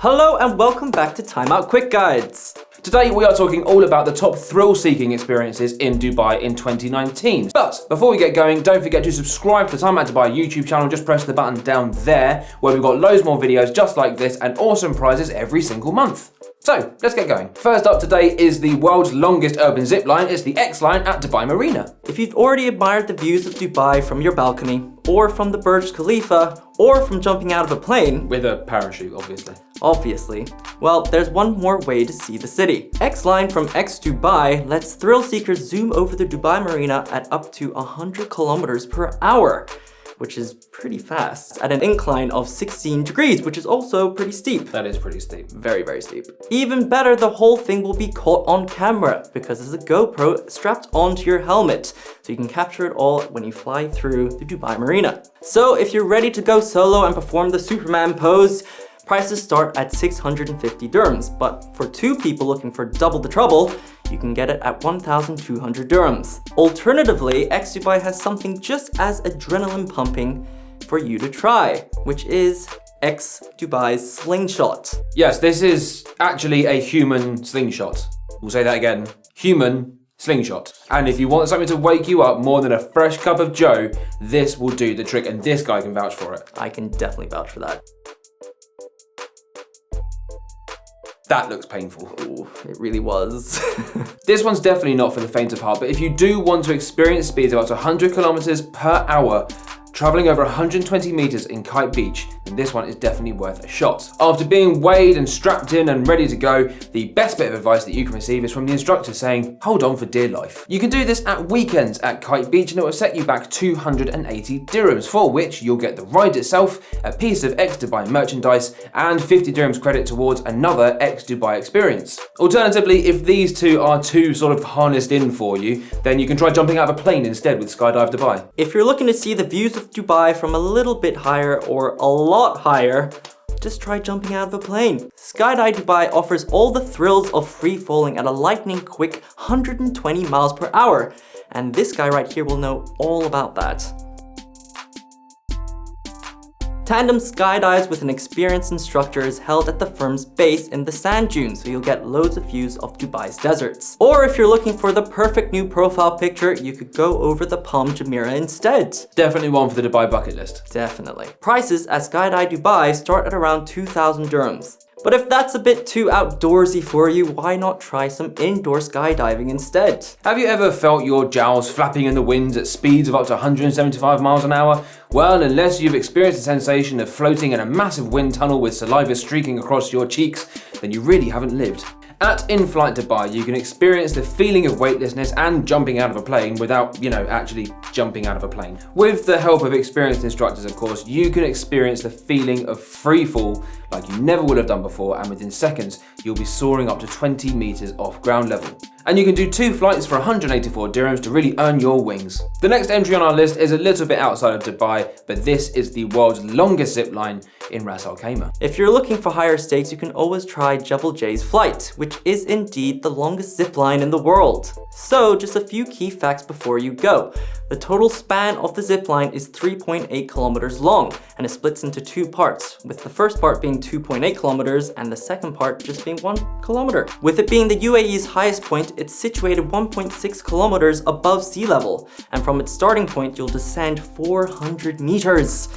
Hello and welcome back to Time Out Quick Guides. Today we are talking all about the top thrill-seeking experiences in Dubai in 2019. But before we get going, don't forget to subscribe to the Time Out Dubai YouTube channel. Just press the button down there where we've got loads more videos just like this and awesome prizes every single month. So, let's get going. First up today is the world's longest urban zip line. It's the XLine at Dubai Marina. If you've already admired the views of Dubai from your balcony, or from the Burj Khalifa, or from jumping out of a plane, With a parachute, obviously. Well, there's one more way to see the city. XLine from X Dubai lets thrill seekers zoom over the Dubai Marina at up to 100 kilometers per hour, which is pretty fast, at an incline of 16 degrees, which is also pretty steep. That is pretty steep. Very, very steep. Even better, the whole thing will be caught on camera because there's a GoPro strapped onto your helmet, so you can capture it all when you fly through the Dubai Marina. So if you're ready to go solo and perform the Superman pose, prices start at 650 dirhams, but for two people looking for double the trouble, you can get it at 1,200 dirhams. Alternatively, X Dubai has something just as adrenaline pumping for you to try, which is X Dubai's slingshot. Yes, this is actually a human slingshot. We'll say that again. Human slingshot. And if you want something to wake you up more than a fresh cup of joe, this will do the trick, and this guy can vouch for it. I can definitely vouch for that. That looks painful. Ooh, it really was. This one's definitely not for the faint of heart, but if you do want to experience speeds of up to 100 kilometers per hour, traveling over 120 meters in Kite Beach, then this one is definitely worth a shot. After being weighed and strapped in and ready to go, the best bit of advice that you can receive is from the instructor saying, hold on for dear life. You can do this at weekends at Kite Beach and it will set you back 280 dirhams, for which you'll get the ride itself, a piece of X Dubai merchandise, and 50 dirhams credit towards another X Dubai experience. Alternatively, if these two are too sort of harnessed in for you, then you can try jumping out of a plane instead with Skydive Dubai. If you're looking to see the views of Dubai from a little bit higher or a lot higher, just try jumping out of a plane. Skydive Dubai offers all the thrills of free falling at a lightning quick 120 miles per hour, and this guy right here will know all about that. Tandem skydives with an experienced instructor is held at the firm's base in the sand dunes, so you'll get loads of views of Dubai's deserts. Or if you're looking for the perfect new profile picture, you could go over the Palm Jumeirah instead. Definitely one for the Dubai bucket list. Definitely. Prices at Skydive Dubai start at around 2,000 dirhams. But if that's a bit too outdoorsy for you, why not try some indoor skydiving instead? Have you ever felt your jowls flapping in the wind at speeds of up to 175 miles an hour? Well, unless you've experienced the sensation of floating in a massive wind tunnel with saliva streaking across your cheeks, then you really haven't lived. At INFLIGHT Dubai, you can experience the feeling of weightlessness and jumping out of a plane without, actually jumping out of a plane. With the help of experienced instructors, of course, you can experience the feeling of free fall like you never would have done before, and within seconds, you'll be soaring up to 20 meters off ground level. And you can do 2 flights for 184 dirhams to really earn your wings. The next entry on our list is a little bit outside of Dubai, but this is the world's longest zip line in Ras Al Khaimah. If you're looking for higher stakes, you can always try Jebel Jay's flight, which is indeed the longest zip line in the world. So just a few key facts before you go. The total span of the zip line is 3.8 kilometers long, and it splits into 2 parts, with the first part being 2.8 kilometers and the second part just being 1 kilometer. With it being the UAE's highest point, it's situated 1.6 kilometers above sea level, and from its starting point, you'll descend 400 meters.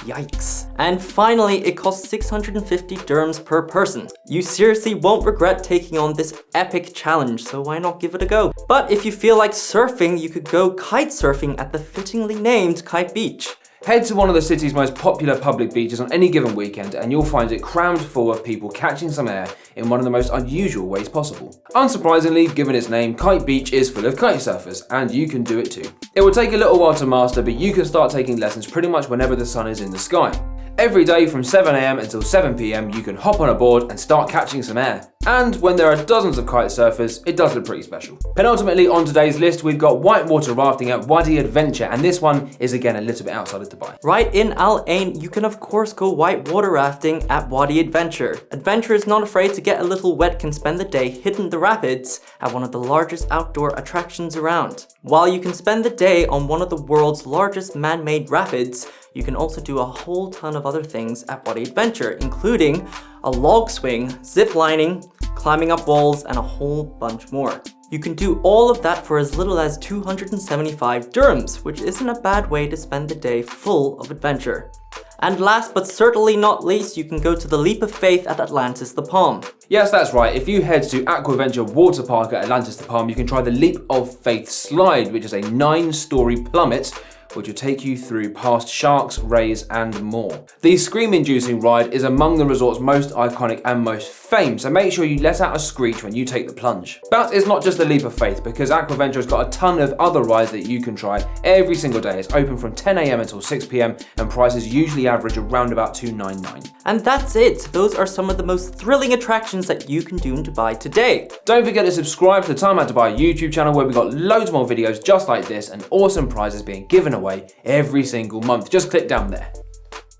Yikes. And finally, it costs 650 dirhams per person. You seriously won't regret taking on this epic challenge, so why not give it a go? But if you feel like surfing, you could go kite surfing at the fittingly named Kite Beach. Head to one of the city's most popular public beaches on any given weekend and you'll find it crammed full of people catching some air in one of the most unusual ways possible. Unsurprisingly, given its name, Kite Beach is full of kite surfers, and you can do it too. It will take a little while to master, but you can start taking lessons pretty much whenever the sun is in the sky. Every day from 7 AM until 7 PM, you can hop on a board and start catching some air. And when there are dozens of kite surfers, it does look pretty special. Penultimately on today's list, we've got whitewater rafting at Wadi Adventure, and this one is again a little bit outside of Dubai. Right in Al Ain, you can of course go whitewater rafting at Wadi Adventure. Adventurers not afraid to get a little wet can spend the day hidden the rapids at one of the largest outdoor attractions around. While you can spend the day on one of the world's largest man-made rapids, you can also do a whole ton of other things at Wadi Adventure, including a log swing, zip lining, climbing up walls, and a whole bunch more. You can do all of that for as little as 275 dirhams, which isn't a bad way to spend the day full of adventure. And last but certainly not least, you can go to the Leap of Faith at Atlantis the Palm. Yes, that's right. If you head to Aquaventure Water Park at Atlantis the Palm, you can try the Leap of Faith slide, which is a 9-story plummet which will take you through past sharks, rays, and more. The scream-inducing ride is among the resort's most iconic and most famed, so make sure you let out a screech when you take the plunge. But it's not just the Leap of Faith, because Aquaventure has got a ton of other rides that you can try every single day. It's open from 10 AM until 6 PM, and prices usually average around about $299. And that's it. Those are some of the most thrilling attractions that you can do in Dubai today. Don't forget to subscribe to the Time Out Dubai YouTube channel, where we've got loads more videos just like this and awesome prizes being given away every single month. Just click down there.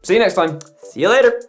See you next time. See you later.